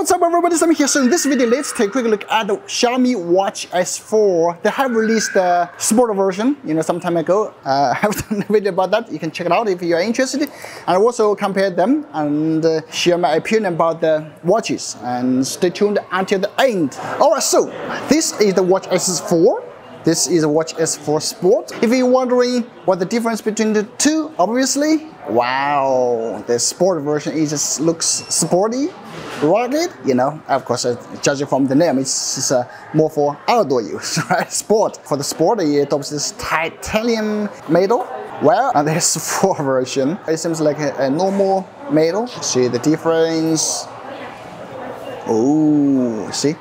what's up everybody, Sammy here. So in this video, let's take a quick look at the Xiaomi Watch S4. They have released the sport version, some time ago. I have done a video about that. You can check it out if you are interested. And I also compared them and share my opinion about the watches. And stay tuned until the end. Alright, so this is the Watch S4. This is a Watch S4 Sport. If you're wondering what the difference between the two, obviously, wow, the sport version just looks sporty, rugged, of course, judging from the name, it's more for outdoor use, right? Sport. For the sport, it adopts this titanium metal. Well, and there's S4 version. It seems like a normal metal. See the difference. Oh, see?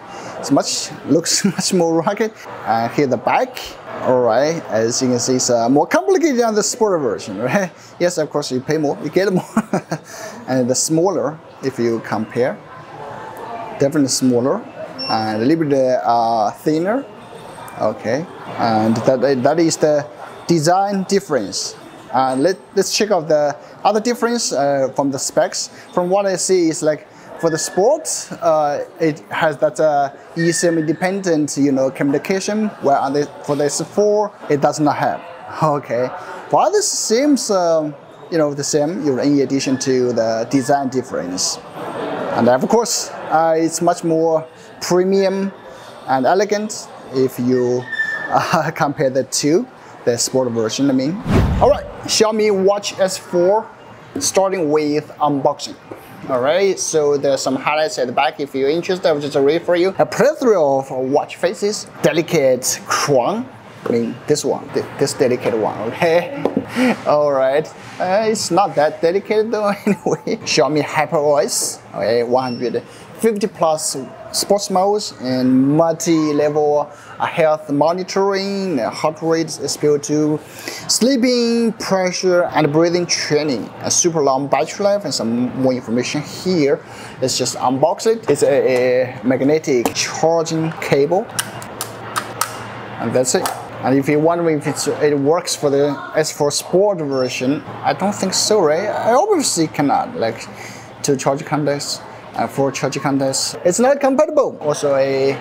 Looks much more rugged. And here the back. Alright, as you can see, it's more complicated than the sport version, right? Yes, of course, you pay more, you get more. And the smaller, if you compare, definitely smaller, and a little bit thinner. Okay, and that is the design difference. Let's check out the other difference from the specs. From what I see, is like for the sport, it has that eSIM independent, communication. Where for the S4, it does not have. Okay, but this seems, the same. In addition to the design difference, and of course, it's much more premium and elegant if you compare the two, the sport version. All right, Xiaomi Watch S4, starting with unboxing. Alright, so there's some highlights at the back. If you're interested, I'll just read for you. A plethora of watch faces, delicate crown. This one, this delicate one, okay? Alright, it's not that delicate though, anyway. Xiaomi Hyper OS, okay, 150 plus sports modes and multi-level health monitoring, heart rate, SpO2, sleeping, pressure, and breathing training. A super long battery life and some more information here. Let's just unbox it. It's a magnetic charging cable, and that's it. And if you're wondering if it works for the S4 Sport version, I don't think so, right? I obviously cannot, like 2 charge contacts. 4 charge contacts. It's not compatible. Also a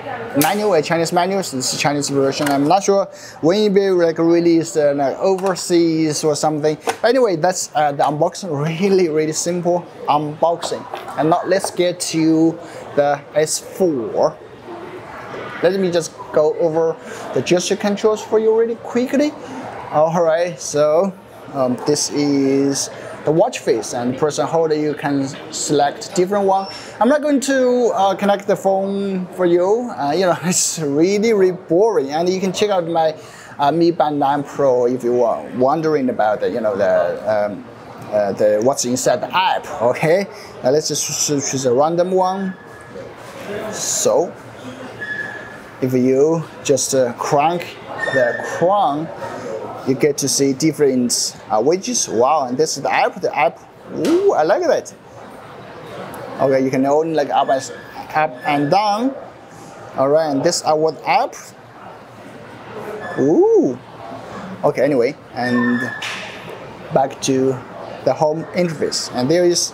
manual, a Chinese manual. This is Chinese version. I'm not sure when it will be released overseas or something. But anyway, that's the unboxing. Really simple unboxing. And now let's get to the S4. Let me just go over the gesture controls for you really quickly. Alright, so this is the watch face, and person holder, you can select different one. I'm not going to connect the phone for you. It's really boring. And you can check out my Mi Band 9 Pro if you are wondering about the what's inside the app. Okay, let's just choose a random one. So if you just crank the crown, you get to see different widgets. Wow, and this is the app. The app, ooh, I like that. Okay, you can own like up and down. All right, and this our app. Ooh. Okay, anyway, and back to the home interface. And there is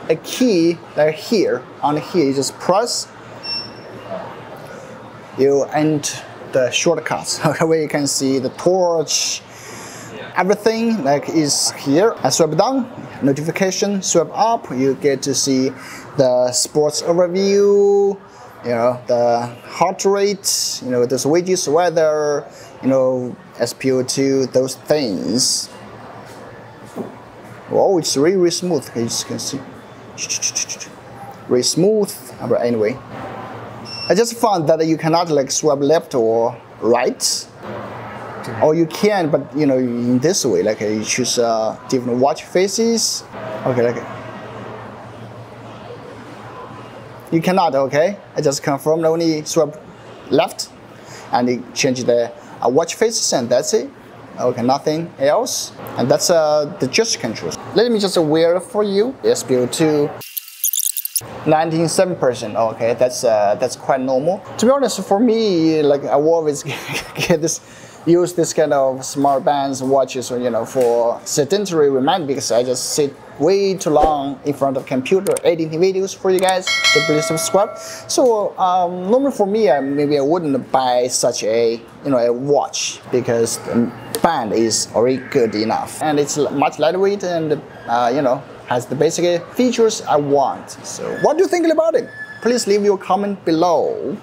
a key like here. On here, you just press. You enter the shortcuts. Okay, where you can see the torch. Everything like is here. I swipe down, notification, swipe up, you get to see the sports overview, the heart rate, those widgets, weather, SpO2, those things. Oh, it's really smooth, as you can see. Really smooth, but anyway. I just found that you cannot like swipe left or right. Or you can, but in this way, like you choose different watch faces. Okay, like you cannot. Okay, I just confirmed. Only swipe left, and you change the watch faces, and that's it. Okay, nothing else. And that's the gesture controls. Let me just wear it for you. SpO2. 97%. Okay, that's quite normal. To be honest, for me, like I always use this kind of smart bands, watches, for sedentary reminder, because I just sit way too long in front of computer editing videos for you guys, so please subscribe. So normally for me, maybe I wouldn't buy such a a watch, because the band is already good enough and it's much lightweight and has the basic features I want. So what do you think about it? Please leave your comment below.